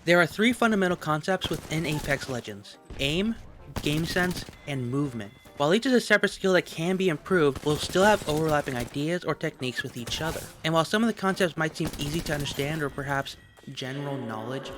There are three fundamental concepts within Apex Legends: aim, game sense, and movement. While each is a separate skill that can be improved, we'll still have overlapping ideas or techniques with each other. And while some of the concepts might seem easy to understand or perhaps general knowledge,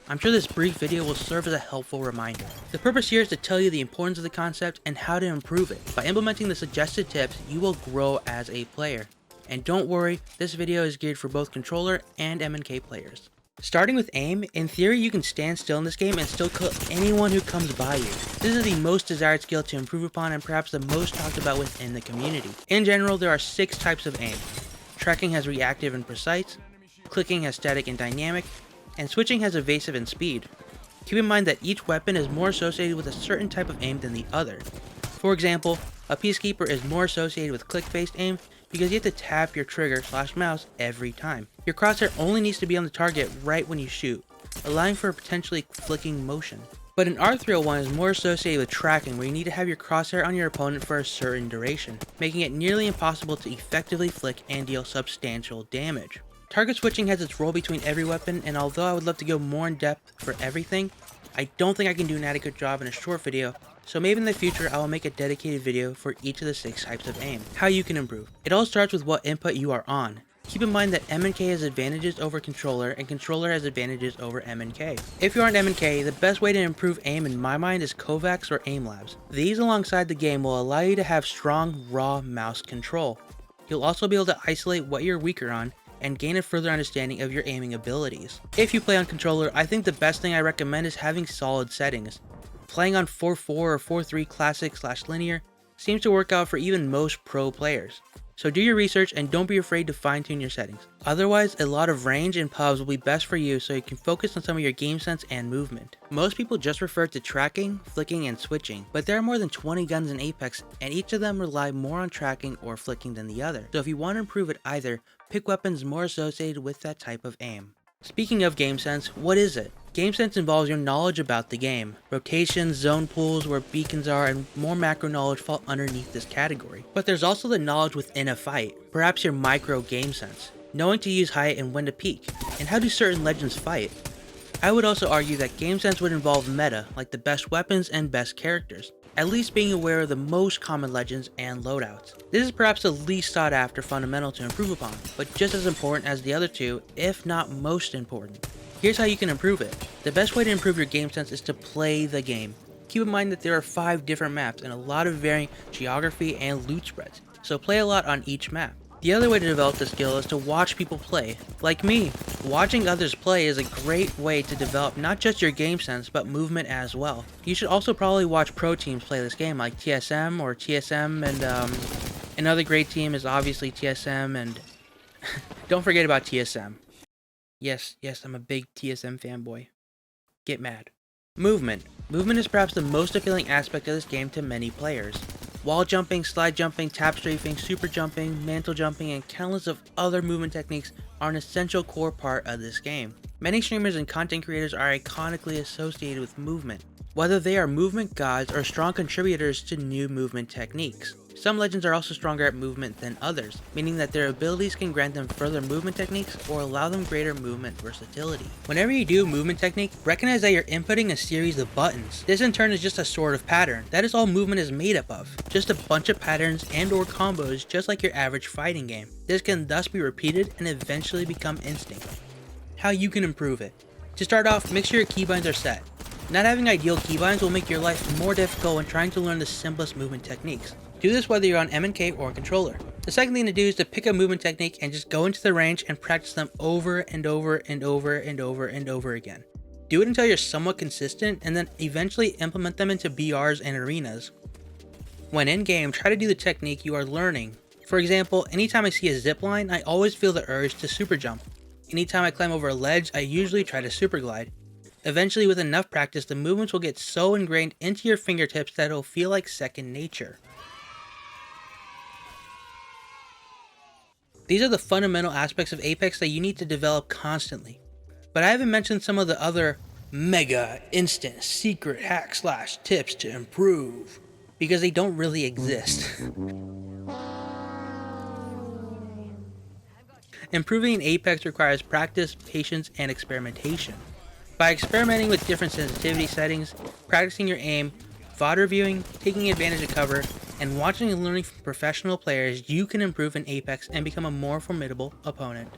I'm sure this brief video will serve as a helpful reminder. The purpose here is to tell you the importance of the concept and how to improve it. By implementing the suggested tips, you will grow as a player. And don't worry, this video is geared for both controller and MNK players. Starting with aim, in theory you can stand still in this game and still kill anyone who comes by you. This is the most desired skill to improve upon and perhaps the most talked about within the community. In general, there are 6 types of aim. Tracking has reactive and precise, clicking has static and dynamic, and switching has evasive and speed. Keep in mind that each weapon is more associated with a certain type of aim than the other. For example, a Peacekeeper is more associated with click-based aim because you have to tap your trigger/mouse every time. Your crosshair only needs to be on the target right when you shoot, allowing for a potentially flicking motion. But an R301 is more associated with tracking, where you need to have your crosshair on your opponent for a certain duration, making it nearly impossible to effectively flick and deal substantial damage. Target switching has its role between every weapon, and although I would love to go more in depth for everything, I don't think I can do an adequate job in a short video, so maybe in the future I will make a dedicated video for each of the 6 types of aim. How you can improve. It all starts with what input you are on. Keep in mind that MNK has advantages over controller and controller has advantages over MNK. If you are on MNK, the best way to improve aim in my mind is Kovacs or aim labs. These alongside the game will allow you to have strong raw mouse control. You'll also be able to isolate what you're weaker on and gain a further understanding of your aiming abilities. If you play on controller, I think the best thing I recommend is having solid settings. Playing on 4.4 or 4.3 classic/linear seems to work out for even most pro players. So do your research and don't be afraid to fine tune your settings. Otherwise, a lot of range and pubs will be best for you so you can focus on some of your game sense and movement. Most people just refer to tracking, flicking, and switching, but there are more than 20 guns in Apex and each of them rely more on tracking or flicking than the other. So if you want to improve at either, pick weapons more associated with that type of aim. Speaking of game sense, what is it? Game sense involves your knowledge about the game. Rotations, zone pools, where beacons are, and more macro knowledge fall underneath this category. But there's also the knowledge within a fight, perhaps your micro game sense. Knowing to use height and when to peek, and how do certain legends fight. I would also argue that game sense would involve meta, like the best weapons and best characters. At least being aware of the most common legends and loadouts. This is perhaps the least sought after fundamental to improve upon, but just as important as the other two, if not most important. Here's how you can improve it. The best way to improve your game sense is to play the game. Keep in mind that there are 5 different maps and a lot of varying geography and loot spreads, so play a lot on each map. The other way to develop the skill is to watch people play. Like me, watching others play is a great way to develop not just your game sense, but movement as well. You should also probably watch pro teams play this game, like TSM or TSM, and another great team is obviously TSM, and don't forget about TSM. Yes, I'm a big TSM fanboy. Get mad. Movement. Movement is perhaps the most appealing aspect of this game to many players. Wall jumping, slide jumping, tap strafing, super jumping, mantle jumping, and countless of other movement techniques are an essential core part of this game. Many streamers and content creators are iconically associated with movement, whether they are movement gods or strong contributors to new movement techniques. Some legends are also stronger at movement than others, meaning that their abilities can grant them further movement techniques or allow them greater movement versatility. Whenever you do a movement technique, recognize that you're inputting a series of buttons. This in turn is just a sort of pattern. That is all movement is made up of. Just a bunch of patterns and or combos just like your average fighting game. This can thus be repeated and eventually become instinct. How you can improve it. To start off, make sure your keybinds are set. Not having ideal keybinds will make your life more difficult when trying to learn the simplest movement techniques. Do this whether you're on MNK or controller. The second thing to do is to pick a movement technique and just go into the range and practice them over and over and over and over and over again. Do it until you're somewhat consistent and then eventually implement them into BRs and arenas. When in game, try to do the technique you are learning. For example, anytime I see a zip line, I always feel the urge to super jump. Anytime I climb over a ledge, I usually try to super glide. Eventually, with enough practice, the movements will get so ingrained into your fingertips that it'll feel like second nature. These are the fundamental aspects of Apex that you need to develop constantly. But I haven't mentioned some of the other mega, instant, secret hack/tips to improve, because they don't really exist. Improving in Apex requires practice, patience, and experimentation. By experimenting with different sensitivity settings, practicing your aim, VOD reviewing, taking advantage of cover, and watching and learning from professional players, you can improve in Apex and become a more formidable opponent.